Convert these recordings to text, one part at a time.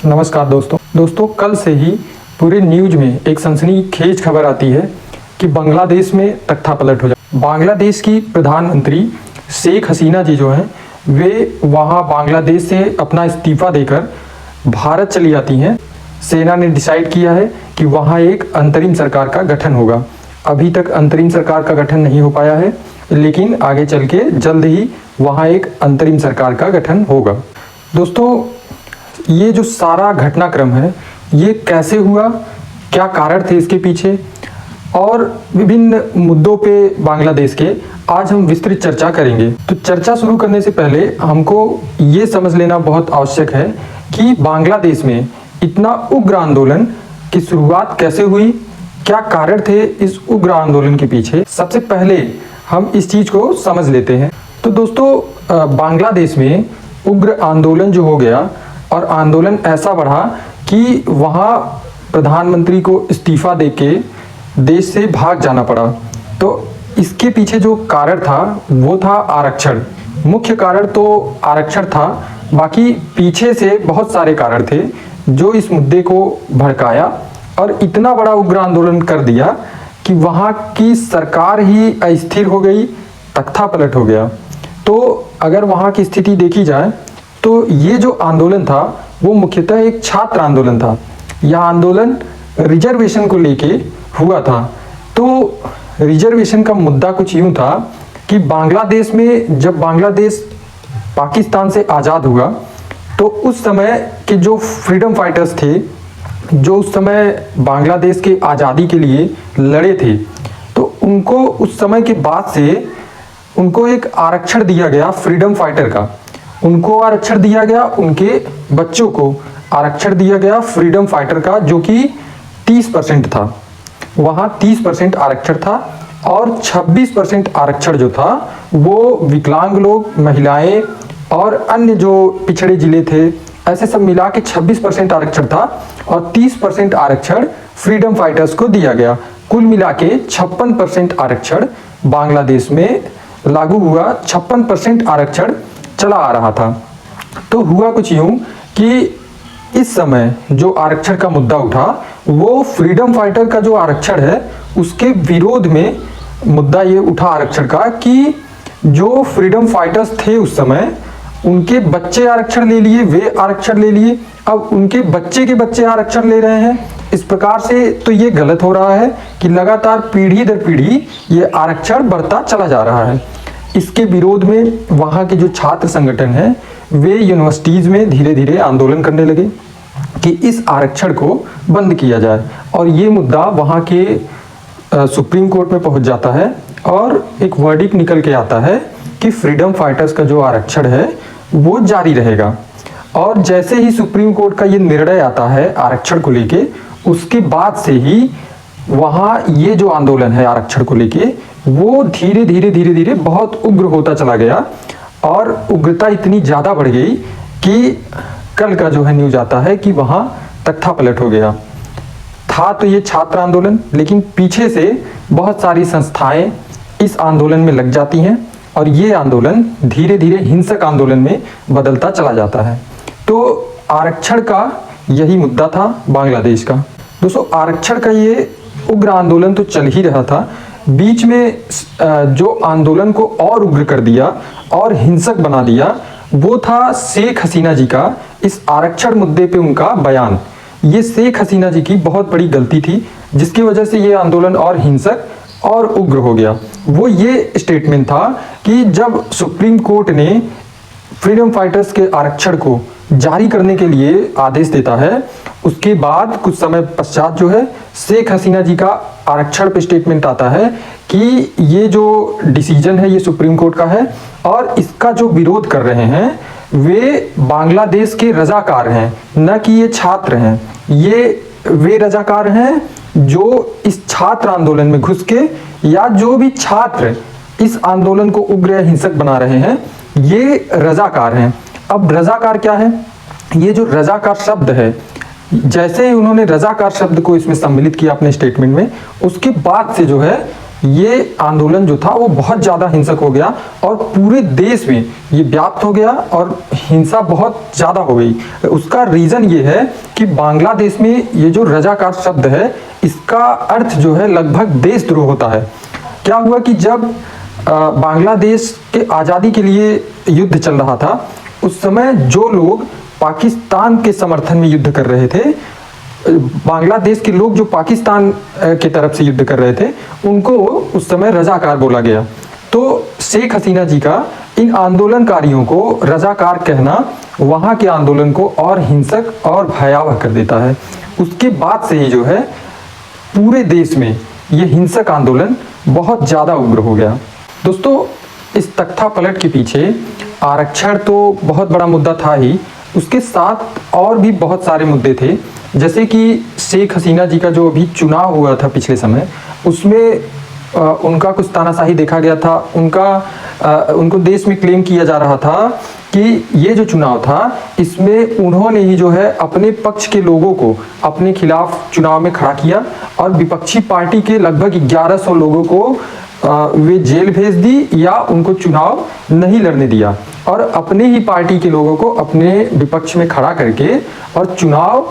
नमस्कार दोस्तों कल से ही पूरे न्यूज में एक सनसनीखेज खबर आती है कि बांग्लादेश में तख्तापलट हो जाए। बांग्लादेश की प्रधानमंत्री शेख हसीना जी जो हैं वे वहां बांग्लादेश से अपना इस्तीफा देकर भारत चली आती हैं। सेना ने डिसाइड किया है कि वहां एक अंतरिम सरकार का गठन होगा। अभी तक अंतरिम सरकार का गठन नहीं हो पाया है, लेकिन आगे चल के जल्द ही वहां एक अंतरिम सरकार का गठन होगा। दोस्तों, ये जो सारा घटनाक्रम है ये कैसे हुआ, क्या कारण थे इसके पीछे, और विभिन्न मुद्दों पे बांग्लादेश के आज हम विस्तृत चर्चा करेंगे। तो चर्चा शुरू करने से पहले हमको ये समझ लेना बहुत आवश्यक है कि बांग्लादेश में इतना उग्र आंदोलन की शुरुआत कैसे हुई, क्या कारण थे इस उग्र आंदोलन के पीछे। सबसे पहले हम इस चीज को समझ लेते हैं। तो दोस्तों, बांग्लादेश में उग्र आंदोलन जो हो गया और आंदोलन ऐसा बढ़ा कि वहाँ प्रधानमंत्री को इस्तीफा देके देश से भाग जाना पड़ा। तो इसके पीछे जो कारण था वो था आरक्षण। मुख्य कारण तो आरक्षण था, बाकी पीछे से बहुत सारे कारण थे जो इस मुद्दे को भड़काया और इतना बड़ा उग्र आंदोलन कर दिया कि वहाँ की सरकार ही अस्थिर हो गई, तख्तापलट हो गया। तो अगर वहाँ की स्थिति देखी जाए तो ये जो आंदोलन था वो मुख्यतः एक छात्र आंदोलन था। यह आंदोलन रिजर्वेशन को लेके हुआ था। तो रिजर्वेशन का मुद्दा कुछ यूं था कि बांग्लादेश में जब बांग्लादेश पाकिस्तान से आज़ाद हुआ तो उस समय के जो फ्रीडम फाइटर्स थे, जो उस समय बांग्लादेश के आज़ादी के लिए लड़े थे, तो उनको उस समय के बाद से उनको एक आरक्षण दिया गया फ्रीडम फाइटर का। उनको आरक्षण दिया गया, उनके बच्चों को आरक्षण दिया गया फ्रीडम फाइटर का, जो कि 30% था। वहाँ 30% आरक्षण था और 26% आरक्षण जो था वो विकलांग लोग, महिलाएं और अन्य जो पिछड़े जिले थे, ऐसे सब मिला के 26% आरक्षण था और 30% आरक्षण फ्रीडम फाइटर्स को दिया गया। कुल मिला के 56% आरक्षण बांग्लादेश में लागू हुआ। 56% आरक्षण चला आ रहा था। तो हुआ कुछ यूं कि इस समय जो आरक्षण का मुद्दा उठा वो फ्रीडम फाइटर का जो आरक्षण है उसके विरोध में मुद्दा ये उठा आरक्षण का कि जो फ्रीडम फाइटर्स थे उस समय, उनके बच्चे आरक्षण ले लिए, वे आरक्षण ले लिए, अब उनके बच्चे के बच्चे आरक्षण ले रहे हैं। इस प्रकार से तो ये गलत हो रहा है कि लगातार पीढ़ी दर पीढ़ी ये आरक्षण बढ़ता चला जा रहा है। इसके विरोध में वहाँ के जो छात्र संगठन हैं वे यूनिवर्सिटीज़ में धीरे धीरे आंदोलन करने लगे कि इस आरक्षण को बंद किया जाए। और ये मुद्दा वहाँ के सुप्रीम कोर्ट में पहुँच जाता है और एक वर्डिक्ट निकल के आता है कि फ्रीडम फाइटर्स का जो आरक्षण है वो जारी रहेगा। और जैसे ही सुप्रीम कोर्ट का ये निर्णय आता है आरक्षण को लेके, उसके बाद से ही वहाँ ये जो आंदोलन है आरक्षण को लेके वो धीरे धीरे बहुत उग्र होता चला गया और उग्रता इतनी ज़्यादा बढ़ गई कि कल का जो है न्यूज आता है कि वहाँ तख्तापलट हो गया। था तो ये छात्र आंदोलन, लेकिन पीछे से बहुत सारी संस्थाएं इस आंदोलन में लग जाती हैं और ये आंदोलन धीरे धीरे हिंसक आंदोलन में बदलता चला जाता है। तो आरक्षण का यही मुद्दा था बांग्लादेश का। दोस्तों, आरक्षण का ये उग्र आंदोलन तो चल ही रहा था, बीच में जो आंदोलन को और उग्र कर दिया और हिंसक बना दिया वो था शेख हसीना जी का इस आरक्षण मुद्दे पे उनका बयान। ये शेख हसीना जी की बहुत बड़ी गलती थी जिसकी वजह से ये आंदोलन और हिंसक और उग्र हो गया। वो ये स्टेटमेंट था कि जब सुप्रीम कोर्ट ने फ्रीडम फाइटर्स के आरक्षण को जारी करने के लिए आदेश देता है, उसके बाद कुछ समय पश्चात जो है शेख हसीना जी का आरक्षण पे स्टेटमेंट आता है कि ये जो डिसीजन है ये सुप्रीम कोर्ट का है और इसका जो विरोध कर रहे हैं वे बांग्लादेश के रजाकार हैं, न कि ये छात्र हैं। ये वे रजाकार हैं जो इस छात्र आंदोलन में घुस के, या जो भी छात्र इस आंदोलन को उग्र या हिंसक बना रहे हैं, ये रजाकार हैं। अब रजाकार क्या है? ये जो रजाकार शब्द है, जैसे ही उन्होंने रजाकार शब्द को इसमें सम्मिलित किया अपने स्टेटमेंट में, उसके बाद से जो है ये आंदोलन जो था वो बहुत ज़्यादा हिंसक हो गया और पूरे देश में ये व्याप्त हो गया और हिंसा बहुत ज़्यादा हो गई। उसका रीज़न ये है कि बांग्लादेश में ये जो रजाकार शब्द है इसका अर्थ जो है लगभग देशद्रोह होता है। क्या हुआ कि जब बांग्लादेश के आज़ादी के लिए युद्ध चल रहा था उस समय जो लोग पाकिस्तान के समर्थन में युद्ध कर रहे थे, बांग्लादेश के लोग जो पाकिस्तान की तरफ से युद्ध कर रहे थे उनको उस समय रजाकार बोला गया। तो शेख हसीना जी का इन आंदोलनकारियों को रजाकार कहना वहाँ के आंदोलन को और हिंसक और भयावह कर देता है। उसके बाद से ही जो है पूरे देश में ये हिंसक आंदोलन बहुत ज़्यादा उग्र हो गया। दोस्तों, इस तख्ता पलट के पीछे आरक्षण तो बहुत बड़ा मुद्दा था ही, उसके साथ और भी बहुत सारे मुद्दे थे। जैसे कि शेख हसीना जी का जो अभी चुनाव हुआ था पिछले समय, उसमें उनका कुछ तानाशाही देखा गया था। उनको देश में क्लेम किया जा रहा था कि ये जो चुनाव था इसमें उन्होंने ही जो है अपने पक्ष के लोगों को अपने खिलाफ चुनाव में खड़ा किया और विपक्षी पार्टी के लगभग 1100 लोगों को वे जेल भेज दी या उनको चुनाव नहीं लड़ने दिया और अपने ही पार्टी के लोगों को अपने विपक्ष में खड़ा करके और चुनाव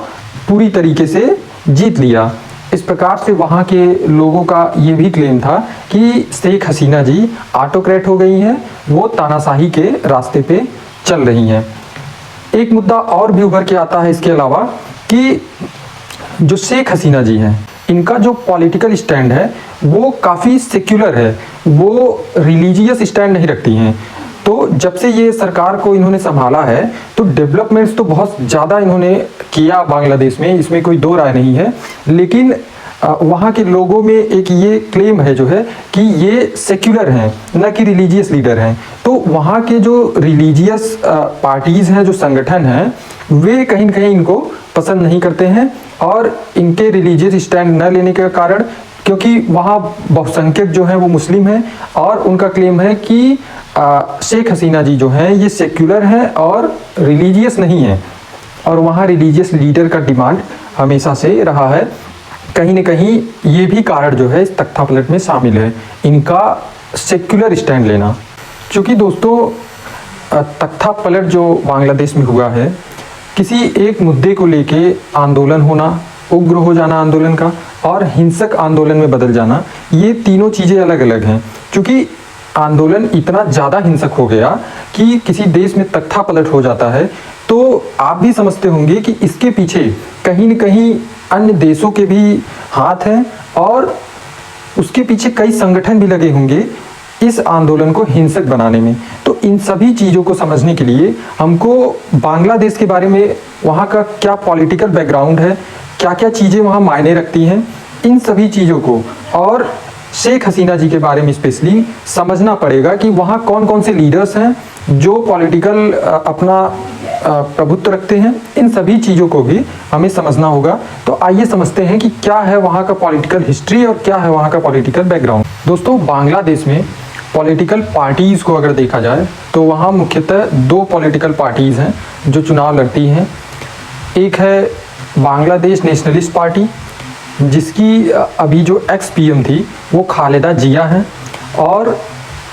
पूरी तरीके से जीत लिया। इस प्रकार से वहाँ के लोगों का ये भी क्लेम था कि शेख हसीना जी ऑटोक्रेट हो गई हैं, वो तानाशाही के रास्ते पे चल रही हैं। एक मुद्दा और भी उभर के आता है इसके अलावा कि जो शेख हसीना जी हैं इनका जो पॉलिटिकल स्टैंड है वो काफ़ी सेक्युलर है, वो रिलीजियस स्टैंड नहीं रखती हैं। तो जब से ये सरकार को इन्होंने संभाला है तो डेवलपमेंट्स तो बहुत ज़्यादा इन्होंने किया बांग्लादेश में, इसमें कोई दो राय नहीं है। लेकिन वहाँ के लोगों में एक ये क्लेम है जो है कि ये सेक्युलर हैं, न कि रिलीजियस लीडर हैं। तो वहाँ के जो रिलीजियस पार्टीज़ हैं, जो संगठन हैं, वे कहीं न कहीं इनको पसंद नहीं करते हैं और इनके रिलीजियस स्टैंड न लेने के कारण, क्योंकि वहाँ बहुसंख्यक जो हैं वो मुस्लिम हैं और उनका क्लेम है कि शेख हसीना जी जो हैं ये सेक्युलर हैं और रिलीजियस नहीं हैं और वहाँ रिलीजियस लीडर का डिमांड हमेशा से रहा है। कहीं न कहीं ये भी कारण जो है इस तख्ता पलट में शामिल है, इनका सेक्युलर स्टैंड लेना। क्योंकि दोस्तों तख्ता पलट जो बांग्लादेश में हुआ है, किसी एक मुद्दे को लेके आंदोलन होना, उग्र हो जाना आंदोलन का और हिंसक आंदोलन में बदल जाना, ये तीनों चीज़ें अलग अलग हैं। क्योंकि आंदोलन इतना ज़्यादा हिंसक हो गया कि किसी देश में तख्ता पलट हो जाता है तो आप भी समझते होंगे कि इसके पीछे कहीं न कहीं अन्य देशों के भी हाथ हैं और उसके पीछे कई संगठन भी लगे होंगे इस आंदोलन को हिंसक बनाने में। तो इन सभी चीज़ों को समझने के लिए हमको बांग्लादेश के बारे में, वहाँ का क्या पॉलिटिकल बैकग्राउंड है, क्या क्या चीज़ें वहाँ मायने रखती हैं, इन सभी चीज़ों को और शेख हसीना जी के बारे में स्पेशली समझना पड़ेगा कि वहाँ कौन कौन से लीडर्स हैं जो पॉलिटिकल अपना प्रभुत्व रखते हैं। इन सभी चीज़ों को भी हमें समझना होगा। तो आइए समझते हैं कि क्या है वहाँ का पॉलिटिकल हिस्ट्री और क्या है वहाँ का पॉलिटिकल बैकग्राउंड। दोस्तों, बांग्लादेश में पॉलिटिकल पार्टीज़ को अगर देखा जाए तो वहाँ मुख्यतः दो पॉलिटिकल पार्टीज़ हैं जो चुनाव लड़ती हैं। एक है बांग्लादेश नेशनलिस्ट पार्टी, जिसकी अभी जो एक्स पीएम थी वो खालिदा जिया हैं, और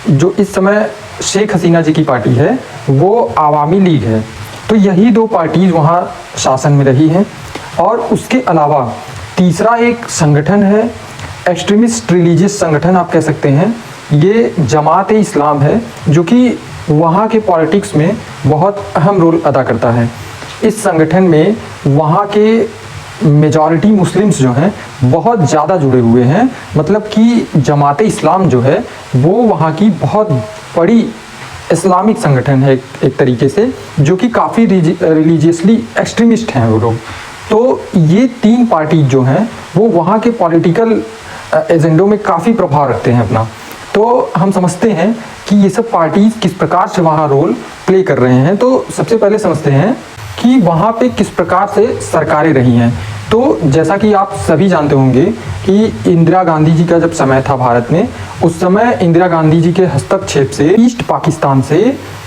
जो इस समय शेख हसीना जी की पार्टी है वो आवामी लीग है। तो यही दो पार्टीज़ वहाँ शासन में रही हैं। और उसके अलावा तीसरा एक संगठन है, एक्सट्रीमिस्ट रिलीजियस संगठन आप कह सकते हैं, ये जमात इस्लाम है, जो कि वहाँ के पॉलिटिक्स में बहुत अहम रोल अदा करता है। इस संगठन में वहाँ के मेजॉरिटी मुस्लिम्स जो हैं बहुत ज़्यादा जुड़े हुए हैं। मतलब कि जमात इस्लाम जो है वो वहाँ की बहुत बड़ी इस्लामिक संगठन है एक तरीके से, जो कि काफ़ी रिलीजियसली एक्सट्रीमिस्ट हैं वो लोग। तो ये तीन पार्टी जो हैं वो वहाँ के पॉलिटिकल एजेंडों में काफ़ी प्रभाव रखते हैं अपना। तो हम समझते हैं कि ये सब पार्टीज़ किस प्रकार से वहाँ रोल प्ले कर रहे हैं। तो सबसे पहले समझते हैं कि वहाँ पे किस प्रकार से सरकारें रही हैं। तो जैसा कि आप सभी जानते होंगे कि इंदिरा गांधी जी का जब समय था भारत में, उस समय इंदिरा गांधी जी के हस्तक्षेप से ईस्ट पाकिस्तान से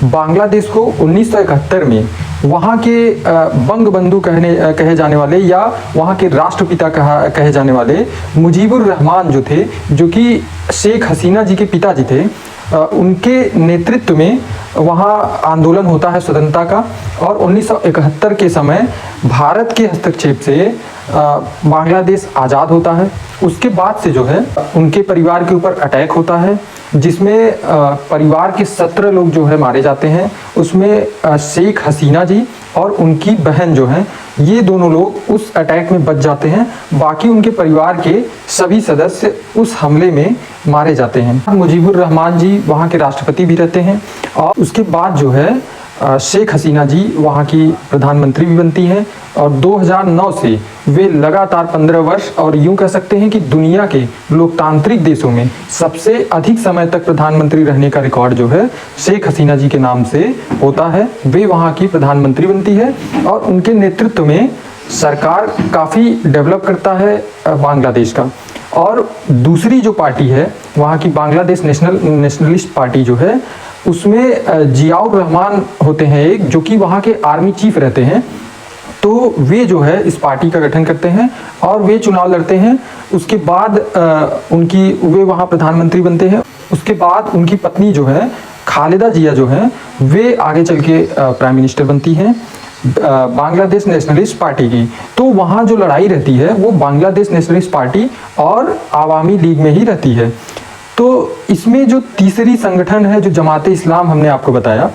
बांग्लादेश को 1971 में वहाँ के बंग बंधु कहे जाने वाले या वहाँ के राष्ट्रपिता कहे जाने वाले मुजीबुर रहमान जो थे, जो कि शेख हसीना जी के पिताजी थे, उनके नेतृत्व में वहाँ आंदोलन होता है स्वतंत्रता का। और 1971 के समय भारत के हस्तक्षेप से बांग्लादेश आज़ाद होता है। उसके बाद से जो है उनके परिवार के ऊपर अटैक होता है, जिसमें परिवार के 17 लोग जो है मारे जाते हैं। उसमें शेख हसीना जी और उनकी बहन जो हैं, ये दोनों लोग उस अटैक में बच जाते हैं। बाकी उनके परिवार के सभी सदस्य उस हमले में मारे जाते हैं। मुजीबुर रहमान जी वहाँ के राष्ट्रपति भी रहते हैं और उसके बाद जो है शेख हसीना जी वहाँ की प्रधानमंत्री भी बनती हैं और 2009 से वे लगातार 15 वर्ष और यूं कह सकते हैं कि दुनिया के लोकतांत्रिक देशों में सबसे अधिक समय तक प्रधानमंत्री रहने का रिकॉर्ड जो है शेख हसीना जी के नाम से होता है। वे वहाँ की प्रधानमंत्री बनती है और उनके नेतृत्व में सरकार काफ़ी डेवलप करता है बांग्लादेश का। और दूसरी जो पार्टी है वहाँ की बांग्लादेश नेशनलिस्ट पार्टी जो है, उसमें जियाउर रहमान होते हैं एक, जो कि वहाँ के आर्मी चीफ रहते हैं। तो वे जो है इस पार्टी का गठन करते हैं और वे चुनाव लड़ते हैं। उसके बाद वे वहाँ प्रधानमंत्री बनते हैं। उसके बाद उनकी पत्नी जो है खालिदा जिया जो है, वे आगे चल के प्राइम मिनिस्टर बनती हैं बांग्लादेश नेशनलिस्ट पार्टी की। तो वहाँ जो लड़ाई रहती है वो बांग्लादेश नेशनलिस्ट पार्टी और आवामी लीग में ही रहती है। तो इसमें जो तीसरी संगठन है जो जमाते इस्लाम, हमने आपको बताया,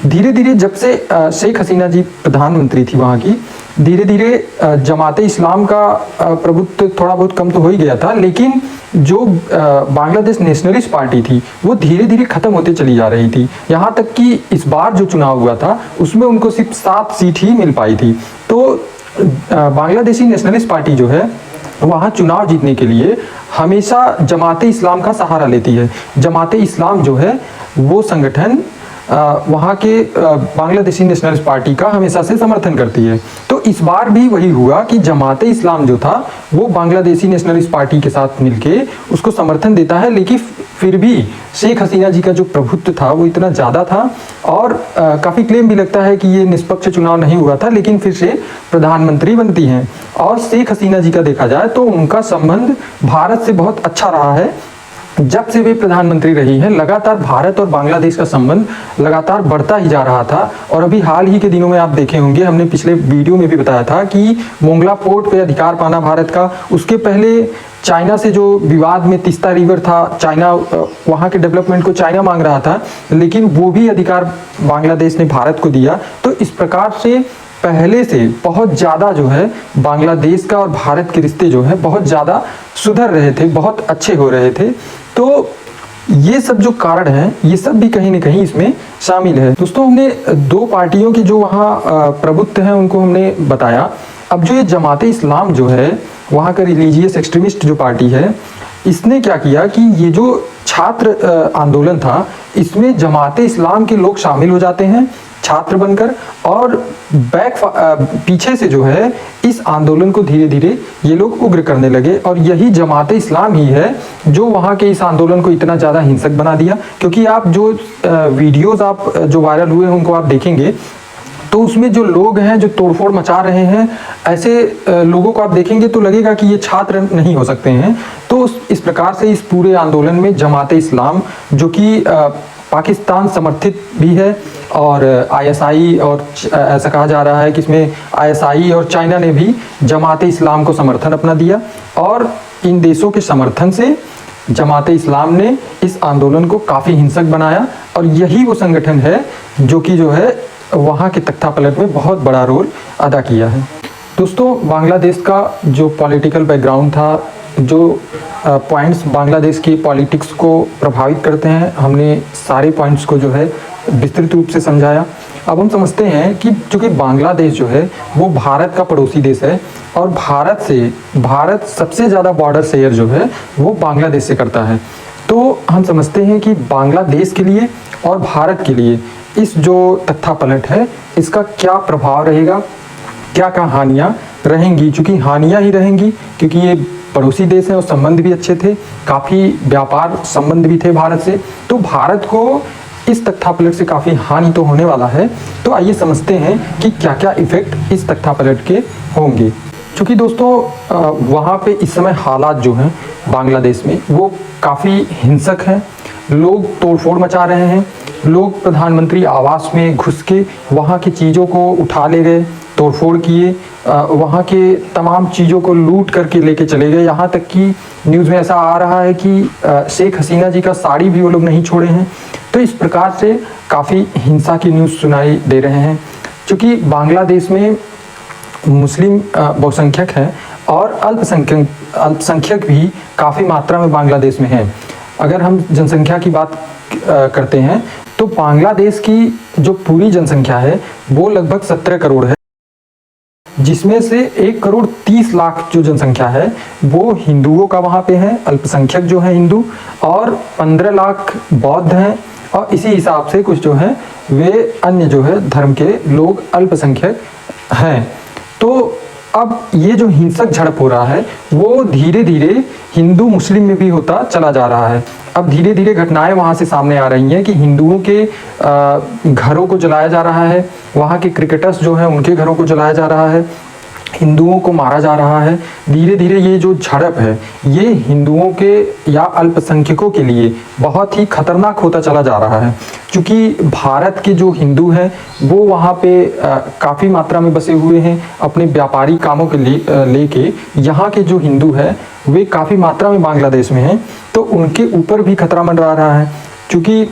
धीरे धीरे जब से शेख हसीना जी प्रधानमंत्री थी वहाँ की, धीरे धीरे जमाते इस्लाम का प्रभुत्व थोड़ा बहुत कम तो हो ही गया था, लेकिन जो बांग्लादेश नेशनलिस्ट पार्टी थी वो धीरे धीरे ख़त्म होते चली जा रही थी। यहाँ तक कि इस बार जो चुनाव हुआ था उसमें उनको सिर्फ 7 सीट ही मिल पाई थी। तो बांग्लादेशी नेशनलिस्ट पार्टी जो है वहाँ चुनाव जीतने के लिए हमेशा जमाते इस्लाम का सहारा लेती है। जमाते इस्लाम जो है वो संगठन वहाँ के बांग्लादेशी नेशनलिस्ट पार्टी का हमेशा से समर्थन करती है। तो इस बार भी वही हुआ कि जमाते इस्लाम जो था वो बांग्लादेशी नेशनलिस्ट पार्टी के साथ मिलके उसको समर्थन देता है, लेकिन फिर भी शेख हसीना जी का जो प्रभुत्व था वो इतना ज़्यादा था और काफ़ी क्लेम भी लगता है कि ये निष्पक्ष चुनाव नहीं हुआ था, लेकिन फिर से प्रधानमंत्री बनती हैं। और शेख हसीना जी का देखा जाए तो उनका संबंध भारत से बहुत अच्छा रहा है। जब से वे प्रधानमंत्री रही हैं लगातार भारत और बांग्लादेश का संबंध लगातार बढ़ता ही जा रहा था। और अभी हाल ही के दिनों में आप देखे होंगे, हमने पिछले वीडियो में भी बताया था कि मोंगला पोर्ट पे अधिकार पाना भारत का, उसके पहले चाइना से जो विवाद में तीस्ता रिवर था, चाइना वहाँ के डेवलपमेंट को चाइना मांग रहा था, लेकिन वो भी अधिकार बांग्लादेश ने भारत को दिया। तो इस प्रकार से पहले से बहुत ज़्यादा जो है बांग्लादेश का और भारत के रिश्ते जो है बहुत ज़्यादा सुधर रहे थे, बहुत अच्छे हो रहे थे। तो ये सब जो कारण हैं ये सब भी कहीं ना कहीं इसमें शामिल है। दोस्तों, हमने 2 पार्टियों की जो वहाँ प्रभुत्व हैं उनको हमने बताया। अब जो ये जमाते इस्लाम जो है वहाँ का रिलीजियस एक्सट्रीमिस्ट जो पार्टी है, इसने क्या किया कि ये जो छात्र आंदोलन था इसमें जमाते इस्लाम के लोग शामिल हो जाते हैं छात्र बनकर, और पीछे से जो है इस आंदोलन को धीरे धीरे ये लोग उग्र करने लगे। और यही जमाते इस्लाम ही है जो वहाँ के इस आंदोलन को इतना ज़्यादा हिंसक बना दिया। क्योंकि आप जो वीडियोज़ आप जो वायरल हुए हैं उनको आप देखेंगे तो उसमें जो लोग हैं जो तोड़फोड़ मचा रहे हैं, ऐसे लोगों को आप देखेंगे तो लगेगा कि ये छात्र नहीं हो सकते हैं। तो इस प्रकार से इस पूरे आंदोलन में जमाते इस्लाम, जो कि पाकिस्तान समर्थित भी है और आईएसआई, और ऐसा कहा जा रहा है कि इसमें आईएसआई और चाइना ने भी जमाते इस्लाम को समर्थन अपना दिया, और इन देशों के समर्थन से जमाते इस्लाम ने इस आंदोलन को काफ़ी हिंसक बनाया। और यही वो संगठन है जो है वहाँ के तख्तापलट में बहुत बड़ा रोल अदा किया है। दोस्तों, बांग्लादेश का जो पॉलिटिकल बैकग्राउंड था, जो पॉइंट्स बांग्लादेश की पॉलिटिक्स को प्रभावित करते हैं, हमने सारे पॉइंट्स को जो है विस्तृत रूप से समझाया। अब हम समझते हैं कि चूँकि बांग्लादेश जो है वो भारत का पड़ोसी देश है और भारत सबसे ज़्यादा बॉर्डर शेयर जो है वो बांग्लादेश से करता है। तो हम समझते हैं कि बांग्लादेश के लिए और भारत के लिए इस जो तख्तापलट है इसका क्या प्रभाव रहेगा, क्या क्या हानियाँ रहेंगी, चूँकि हानियाँ ही रहेंगी क्योंकि ये पड़ोसी देश हैं और संबंध भी अच्छे थे, काफ़ी व्यापार संबंध भी थे भारत से, तो भारत को इस तख्तापलट से काफ़ी हानि तो होने वाला है। तो आइए समझते हैं कि क्या क्या इफ़ेक्ट इस तख्तापलट के होंगे। क्योंकि दोस्तों वहाँ पे इस समय हालात जो हैं बांग्लादेश में वो काफ़ी हिंसक हैं, लोग तोड़फोड़ मचा रहे हैं, लोग प्रधानमंत्री आवास में घुस के वहाँ की चीज़ों को उठा ले गए, तोड़फोड़ किए, वहाँ के तमाम चीज़ों को लूट करके लेके चले गए। यहाँ तक कि न्यूज़ में ऐसा आ रहा है कि शेख हसीना जी का साड़ी भी वो लोग नहीं छोड़े हैं। तो इस प्रकार से काफ़ी हिंसा की न्यूज़ सुनाई दे रहे हैं। क्योंकि बांग्लादेश में मुस्लिम बहुसंख्यक हैं और अल्पसंख्यक भी काफ़ी मात्रा में बांग्लादेश में हैं। अगर हम जनसंख्या की बात करते हैं तो बांग्लादेश की जो पूरी जनसंख्या है वो लगभग 17 करोड़ है, जिसमें से 1,30,00,000 जो जनसंख्या है वो हिंदुओं का वहाँ पे है, अल्पसंख्यक जो है हिंदू, और 15 लाख बौद्ध हैं, और इसी हिसाब से कुछ जो है वे अन्य जो है धर्म के लोग अल्पसंख्यक हैं। तो अब ये जो हिंसक झड़प हो रहा है वो धीरे धीरे हिंदू मुस्लिम में भी होता चला जा रहा है। अब धीरे धीरे घटनाएं वहाँ से सामने आ रही हैं कि हिंदुओं के घरों को जलाया जा रहा है, वहाँ के क्रिकेटर्स जो हैं उनके घरों को जलाया जा रहा है, हिंदुओं को मारा जा रहा है। धीरे धीरे ये जो झड़प है ये हिंदुओं के या अल्पसंख्यकों के लिए बहुत ही खतरनाक होता चला जा रहा है। क्योंकि भारत के जो हिंदू हैं वो वहाँ पे काफ़ी मात्रा में बसे हुए हैं अपने व्यापारिक कामों के लिए लेके। यहाँ के जो हिंदू हैं वे काफ़ी मात्रा में बांग्लादेश में हैं, तो उनके ऊपर भी खतरा मंडरा रहा है। क्योंकि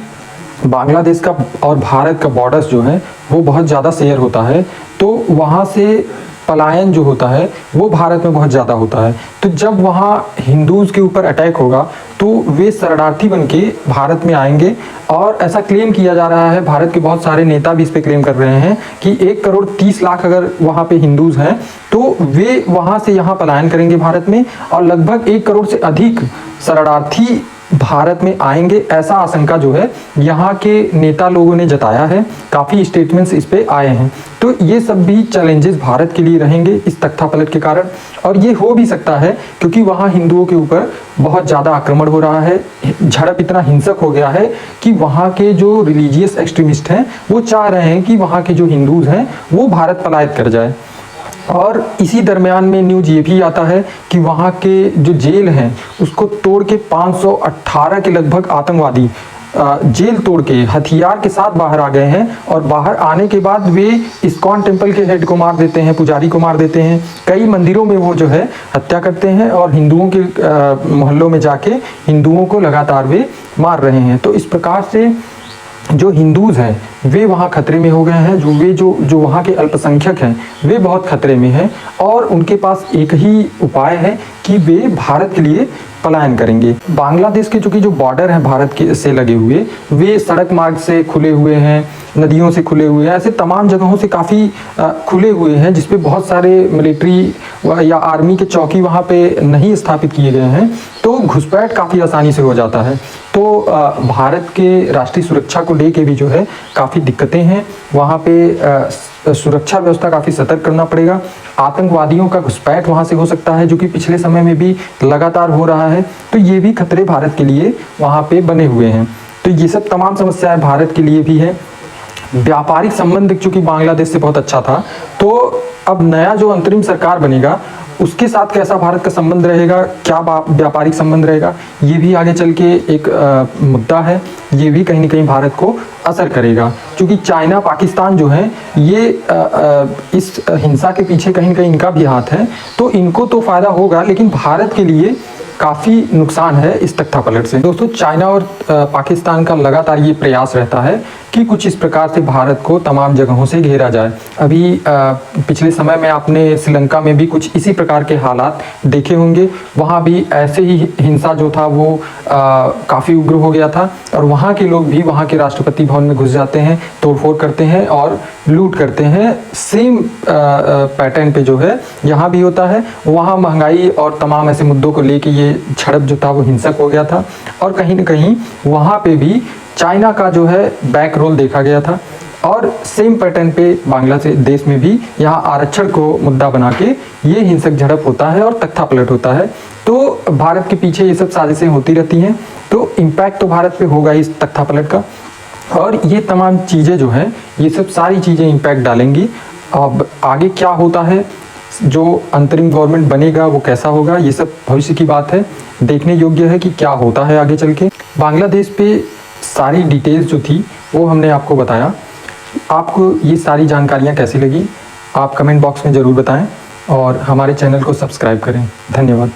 बांग्लादेश का और भारत का बॉर्डर्स जो है वो बहुत ज़्यादा शेयर होता है, तो वहाँ से पलायन जो होता है वो भारत में बहुत ज़्यादा होता है। तो जब वहाँ हिंदूज़ के ऊपर अटैक होगा तो वे शरणार्थी बन के भारत में आएंगे, और ऐसा क्लेम किया जा रहा है, भारत के बहुत सारे नेता भी इस पे क्लेम कर रहे हैं कि 1,30,00,000 अगर वहाँ पे हिंदूज़ हैं तो वे वहाँ से यहाँ पलायन करेंगे भारत में, और लगभग 1 करोड़ से अधिक शरणार्थी भारत में आएंगे। ऐसा आशंका जो है यहाँ के नेता लोगों ने जताया है, काफ़ी स्टेटमेंट्स इस पे आए हैं। तो ये सब भी चैलेंजेस भारत के लिए रहेंगे इस तख्तापलट के कारण, और ये हो भी सकता है क्योंकि वहाँ हिंदुओं के ऊपर बहुत ज़्यादा आक्रमण हो रहा है, झड़प इतना हिंसक हो गया है कि वहाँ के जो रिलीजियस एक्सट्रीमिस्ट हैं वो चाह रहे हैं कि वहाँ के जो हिंदूज़ हैं वो भारत पलायन कर जाए। और इसी दरमियान में न्यूज ये भी आता है कि वहाँ के जो जेल हैं उसको तोड़ के 518 के लगभग आतंकवादी जेल तोड़ के हथियार के साथ बाहर आ गए हैं, और बाहर आने के बाद वे इस्कॉन टेम्पल के हेड को मार देते हैं, पुजारी को मार देते हैं, कई मंदिरों में वो जो है हत्या करते हैं, और हिंदुओं के मोहल्लों में जाके हिंदुओं को लगातार वे मार रहे हैं। तो इस प्रकार से जो हिंदूज़ हैं वे वहाँ खतरे में हो गए हैं, जो वहाँ के अल्पसंख्यक हैं वे बहुत खतरे में हैं, और उनके पास एक ही उपाय है कि वे भारत के लिए पलायन करेंगे। बांग्लादेश के चूँकि जो बॉर्डर हैं भारत के से लगे हुए वे सड़क मार्ग से खुले हुए हैं, नदियों से खुले हुए हैं, ऐसे तमाम जगहों से काफ़ी खुले हुए हैं, जिसपे बहुत सारे मिलिट्री या आर्मी के चौकी वहाँ पे नहीं स्थापित किए गए हैं, तो घुसपैठ काफ़ी आसानी से हो जाता है। तो भारत के राष्ट्रीय सुरक्षा को लेके भी जो है काफ़ी दिक्कतें हैं। वहाँ पे सुरक्षा व्यवस्था काफ़ी सतर्क करना पड़ेगा। आतंकवादियों का घुसपैठ वहाँ से हो सकता है, जो कि पिछले समय में भी लगातार हो रहा है। तो ये भी खतरे भारत के लिए वहाँ पे बने हुए हैं। तो ये सब तमाम समस्याएं भारत के लिए भी है। व्यापारिक संबंध चूँकि बांग्लादेश से बहुत अच्छा था, तो अब नया जो अंतरिम सरकार बनेगा उसके साथ कैसा भारत का संबंध रहेगा, क्या व्यापारिक संबंध रहेगा, ये भी आगे चल के एक मुद्दा है। ये भी कहीं ना कहीं भारत को असर करेगा, क्योंकि चाइना पाकिस्तान जो है ये इस हिंसा के पीछे कहीं ना कहीं इनका भी हाथ है। तो इनको तो फ़ायदा होगा, लेकिन भारत के लिए काफ़ी नुकसान है इस तख्तापलट से। दोस्तों, चाइना और पाकिस्तान का लगातार ये प्रयास रहता है कि कुछ इस प्रकार से भारत को तमाम जगहों से घेरा जाए। अभी पिछले समय में आपने श्रीलंका में भी कुछ इसी प्रकार के हालात देखे होंगे। वहाँ भी ऐसे ही हिंसा जो था वो काफ़ी उग्र हो गया था, और वहाँ के लोग भी वहाँ के राष्ट्रपति भवन में घुस जाते हैं, तोड़फोड़ करते हैं और लूट करते हैं। सेम पैटर्न पे जो है यहाँ भी होता है। वहाँ महंगाई और तमाम ऐसे मुद्दों को लेके ये झड़प जो था वो हिंसक हो गया था, और कहीं ना कहीं वहाँ पे भी चाइना का जो है बैक रोल देखा गया था। और सेम पैटर्न पे बांग्लादेश में भी यहाँ आरक्षण को मुद्दा बना के ये हिंसक झड़प होता है और तख्ता पलट होता है। तो भारत के पीछे ये सब साजिशें होती रहती हैं, तो इम्पैक्ट तो भारत पे होगा इस तख्ता पलट का, और ये तमाम चीज़ें जो हैं ये सब सारी चीज़ें इम्पैक्ट डालेंगी। अब आगे क्या होता है, जो अंतरिम गवर्नमेंट बनेगा वो कैसा होगा, ये सब भविष्य की बात है, देखने योग्य है कि क्या होता है आगे चल के। बांग्लादेश पे सारी डिटेल्स जो थी वो हमने आपको बताया। आपको ये सारी जानकारियाँ कैसी लगी आप कमेंट बॉक्स में ज़रूर बताएं और हमारे चैनल को सब्सक्राइब करें। धन्यवाद।